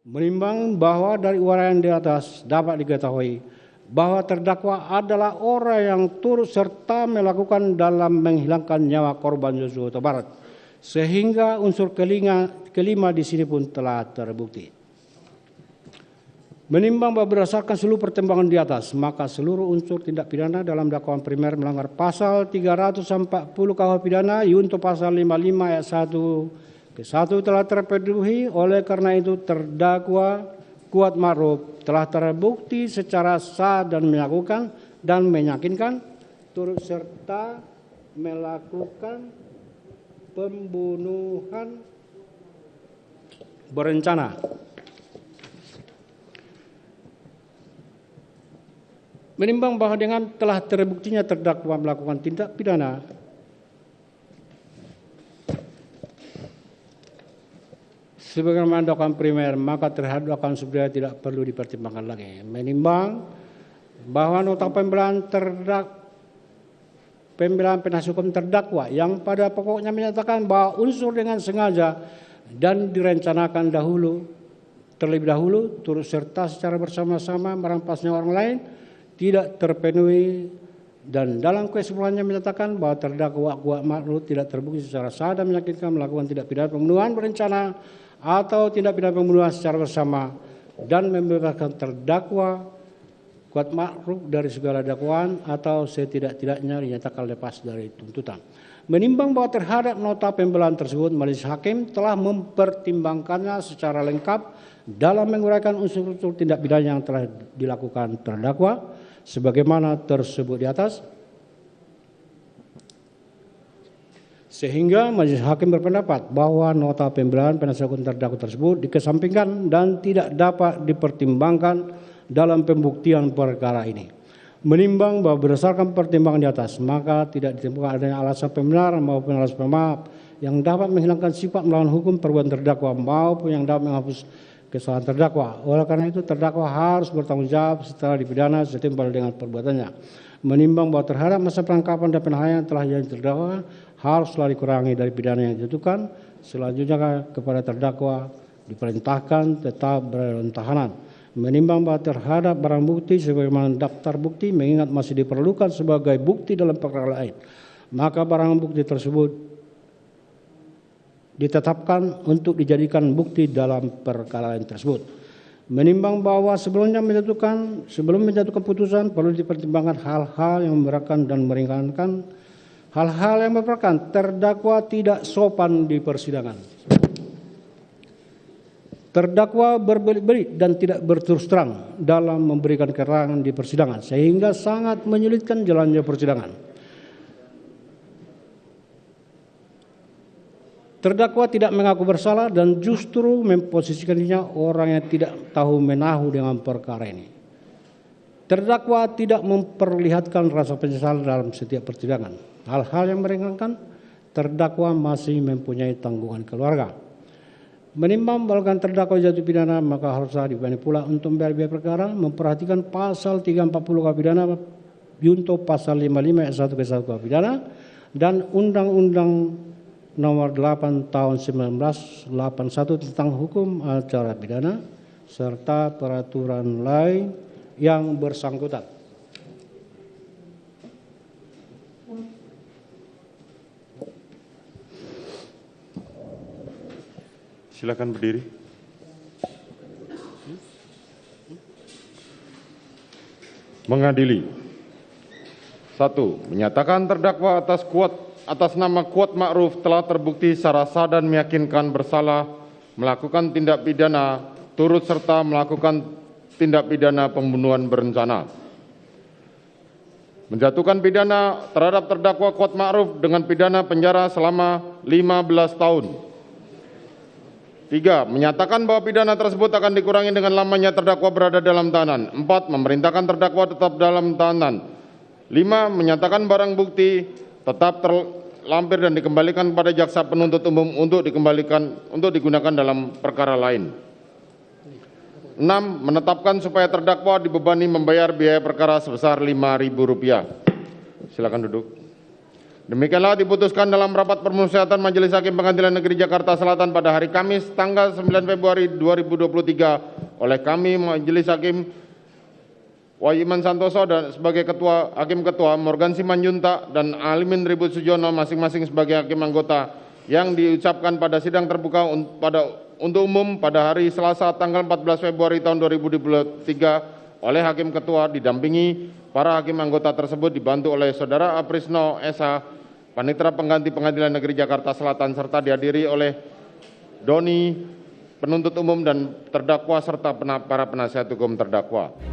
Menimbang bahwa dari uraian di atas dapat diketahui bahwa terdakwa adalah orang yang turut serta melakukan dalam menghilangkan nyawa korban Joshua Huta Barat, sehingga unsur kelima di sini pun telah terbukti. Menimbang bahwa berdasarkan seluruh pertimbangan di atas, maka seluruh unsur tindak pidana dalam dakwaan primer melanggar pasal 340 KUH pidana yunto pasal 55 ayat 1 ke 1 telah terpenuhi. Oleh karena itu terdakwa Kuat Ma'ruf telah terbukti secara sah dan melakukan dan meyakinkan turut serta melakukan pembunuhan berencana. Menimbang bahwa dengan telah terbuktinya terdakwa melakukan tindak pidana sebagaimana dakwaan primer, maka terhadap dakwaan sebenarnya tidak perlu dipertimbangkan lagi. Menimbang bahwa nota pembelaan penasihat hukum terdakwa yang pada pokoknya menyatakan bahwa unsur dengan sengaja dan direncanakan terlebih dahulu turut serta secara bersama-sama merampasnya orang lain tidak terpenuhi, dan dalam kesimpulannya menyatakan bahwa terdakwa Kuat Ma'ruf tidak terbukti secara sah dan meyakinkan melakukan tindak pidana pembunuhan berencana atau tindak pidana pembunuhan secara bersama, dan membebaskan terdakwa Kuat Ma'ruf dari segala dakwaan atau setidak-tidaknya dinyatakan lepas dari tuntutan. Menimbang bahwa terhadap nota pembelaan tersebut majelis hakim telah mempertimbangkannya secara lengkap dalam menguraikan unsur-unsur tindak pidana yang telah dilakukan terdakwa sebagaimana tersebut di atas, sehingga majelis hakim berpendapat bahwa nota pembelaan penasihat hukum terdakwa tersebut dikesampingkan dan tidak dapat dipertimbangkan dalam pembuktian perkara ini. Menimbang bahwa berdasarkan pertimbangan di atas, maka tidak ditemukan adanya alasan pembenaran maupun alasan pemaaf yang dapat menghilangkan sifat melawan hukum perbuatan terdakwa maupun yang dapat menghapus kesalahan terdakwa. Oleh karena itu terdakwa harus bertanggung jawab setelah dipidana setimpal dengan perbuatannya. Menimbang bahwa terhadap masa penangkapan dan penahanan telah jadi terdakwa haruslah dikurangi dari pidana yang dijatuhkan. Selanjutnya kepada terdakwa diperintahkan tetap berada dalam tahanan. Menimbang bahwa terhadap barang bukti sebagaimana daftar bukti mengingat masih diperlukan sebagai bukti dalam perkara lain, maka barang bukti tersebut ditetapkan untuk dijadikan bukti dalam perkara lain tersebut. Menimbang bahwa sebelum menjatuhkan putusan perlu dipertimbangkan hal-hal yang memberatkan dan meringankan. Hal-hal yang memberatkan, terdakwa tidak sopan di persidangan. Terdakwa berbelit-belit dan tidak berterus terang dalam memberikan keterangan di persidangan sehingga sangat menyulitkan jalannya persidangan. Terdakwa tidak mengaku bersalah dan justru memposisikan dirinya orang yang tidak tahu menahu dengan perkara ini. Terdakwa tidak memperlihatkan rasa penyesalan dalam setiap persidangan. Hal-hal yang meringankan, terdakwa masih mempunyai tanggungan keluarga. Menimbang bahwa terdakwa jatuh pidana, maka haruslah dibayani pula untuk membayar biaya perkara, memperhatikan pasal 340 KUH pidana, junto pasal 55 ayat 1 ke 1 KUH pidana, dan Undang-Undang Nomor 8 Tahun 1981 tentang hukum acara pidana serta peraturan lain yang bersangkutan. Silakan berdiri. Mengadili. 1. Menyatakan terdakwa atas nama Kuat Ma'ruf telah terbukti secara sah dan meyakinkan bersalah melakukan tindak pidana turut serta melakukan tindak pidana pembunuhan berencana. Menjatuhkan pidana terhadap terdakwa Kuat Ma'ruf dengan pidana penjara selama 15 tahun. 3. Menyatakan bahwa pidana tersebut akan dikurangi dengan lamanya terdakwa berada dalam tahanan. 4. Memerintahkan terdakwa tetap dalam tahanan. 5. Menyatakan barang bukti tetap terlampir dan dikembalikan kepada jaksa penuntut umum untuk digunakan dalam perkara lain. 6. Menetapkan supaya terdakwa dibebani membayar biaya perkara sebesar Rp5.000. Silakan duduk. Demikianlah diputuskan dalam rapat permusyawaratan Majelis Hakim Pengadilan Negeri Jakarta Selatan pada hari Kamis tanggal 9 Februari 2023 oleh kami Majelis Hakim Wahyu Iman Santoso dan sebagai Hakim Ketua, Morgan Simanjuntak dan Alimin Ribut Sujono masing-masing sebagai Hakim Anggota yang diucapkan pada sidang terbuka untuk umum pada hari Selasa tanggal 14 Februari tahun 2023 oleh Hakim Ketua didampingi para Hakim Anggota tersebut dibantu oleh Saudara Aprisno S.H. Panitera Pengganti Pengadilan Negeri Jakarta Selatan serta dihadiri oleh Doni penuntut umum dan terdakwa serta para penasihat hukum terdakwa.